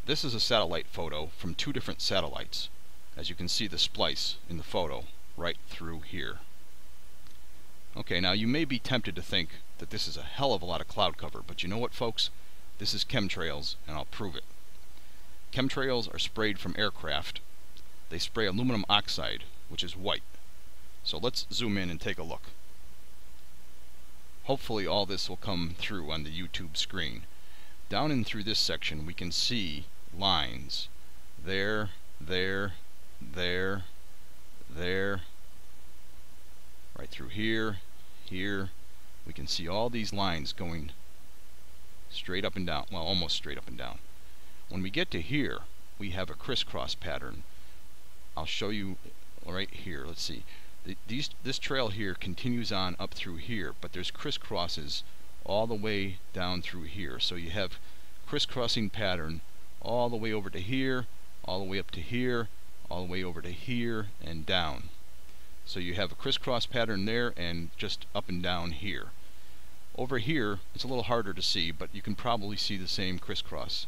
This is a satellite photo from 2 different satellites. As you can see the splice in the photo right through here. Okay, now you may be tempted to think that this is a hell of a lot of cloud cover, but you know what, folks? This is chemtrails, and I'll prove it. Chemtrails are sprayed from aircraft. They spray aluminum oxide, which is white. So let's zoom in and take a look. Hopefully all this will come through on the YouTube screen. Down in through this section we can see lines. There, there, there, there, right through here, here. We can see all these lines going straight up and down, well, almost straight up and down. When we get to here, we have a crisscross pattern. I'll show you right here. Let's see. This trail here continues on up through here, but there's crisscrosses all the way down through here. So you have crisscrossing pattern all the way over to here, all the way up to here, all the way over to here, and down. So you have a crisscross pattern there and just up and down here. Over here, it's a little harder to see, but you can probably see the same crisscross.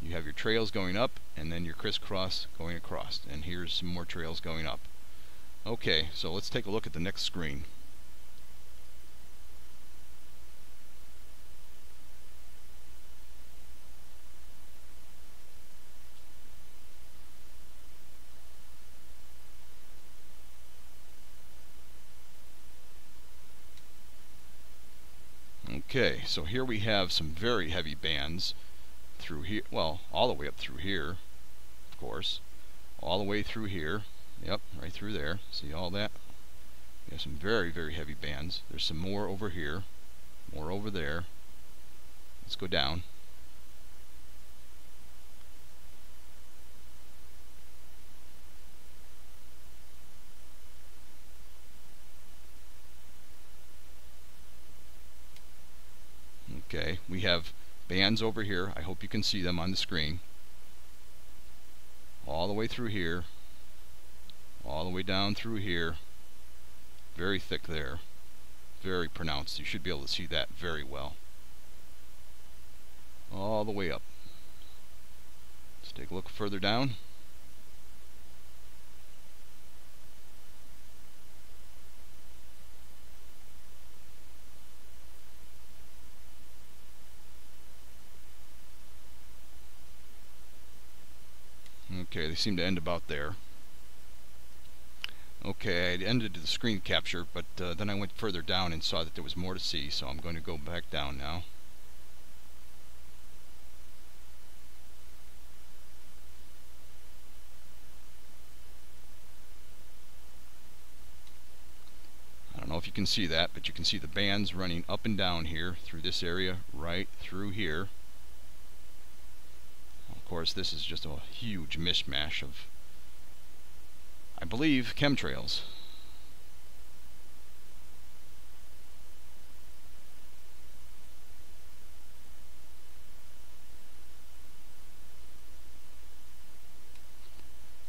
You have your trails going up, and then your crisscross going across. And here's some more trails going up. Okay, so let's take a look at the next screen. Okay, so here we have some very heavy bands through here, well, all the way up through here, of course, all the way through here, yep, right through there. See all that? We have some very, very heavy bands. There's some more over here, more over there. Let's go down. Okay, we have bands over here. I hope you can see them on the screen. All the way through here. All the way down through here. Very thick there. Very pronounced. You should be able to see that very well. All the way up. Let's take a look further down. Okay, they seem to end about there. Okay, I ended the screen capture, but then I went further down and saw that there was more to see, so I'm going to go back down now. I don't know if you can see that, but you can see the bands running up and down here through this area, right through here. Of course, this is just a huge mishmash of, I believe, chemtrails.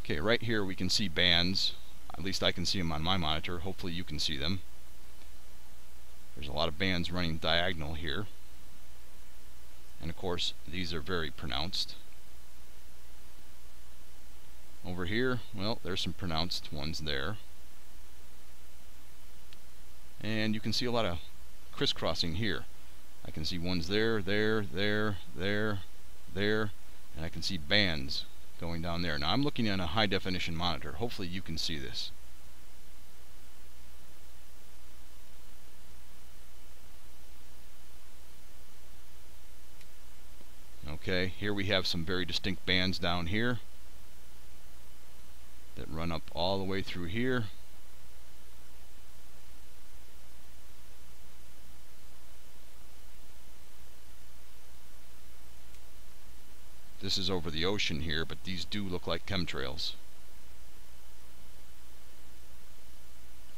Okay, right here we can see bands. At least I can see them on my monitor. Hopefully you can see them. There's a lot of bands running diagonal here. And of course, these are very pronounced. Over here, well, there's some pronounced ones there. And you can see a lot of crisscrossing here. I can see ones there, there, there, there, there, and I can see bands going down there. Now I'm looking at a high definition monitor. Hopefully you can see this. Okay, here we have some very distinct bands down here that run up all the way through here. This is over the ocean here, but these do look like chemtrails.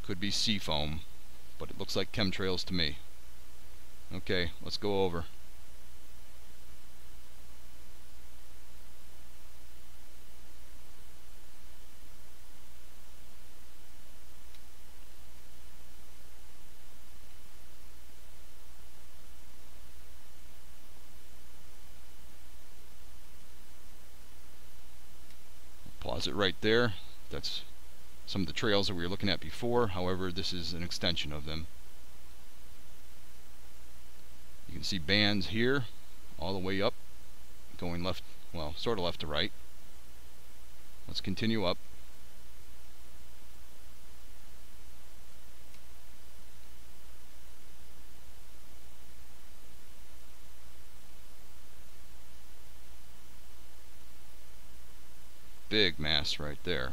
Could be sea foam, but it looks like chemtrails to me. Okay, let's go over. Pause it right there. That's some of the trails that we were looking at before. However, this is an extension of them. You can see bands here all the way up, going left, well, sort of left to right. Let's continue up. Big mass right there.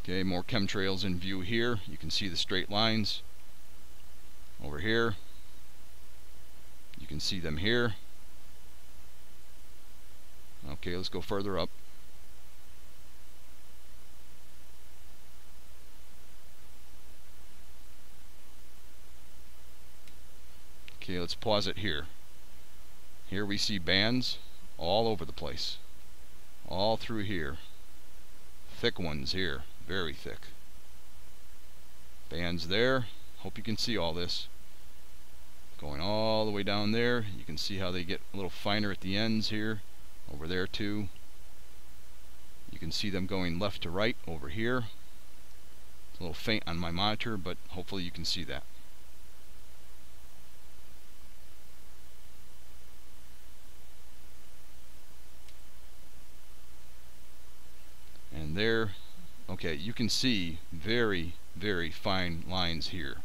Okay, more chemtrails in view here. You can see the straight lines over here. You can see them here. Okay, let's go further up. Okay, let's pause it here. Here we see bands all over the place. All through here. Thick ones here. Very thick. Bands there. Hope you can see all this. Going all the way down there. You can see how they get a little finer at the ends here. Over there too. You can see them going left to right over here. It's a little faint on my monitor, but hopefully you can see that. And there, okay, you can see very, very fine lines here.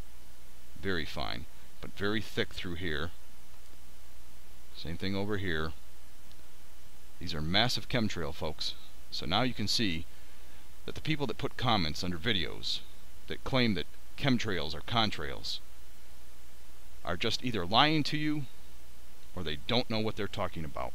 Very fine, but very thick through here. Same thing over here. These are massive chemtrail, folks. So now you can see that the people that put comments under videos that claim that chemtrails are contrails are just either lying to you or they don't know what they're talking about.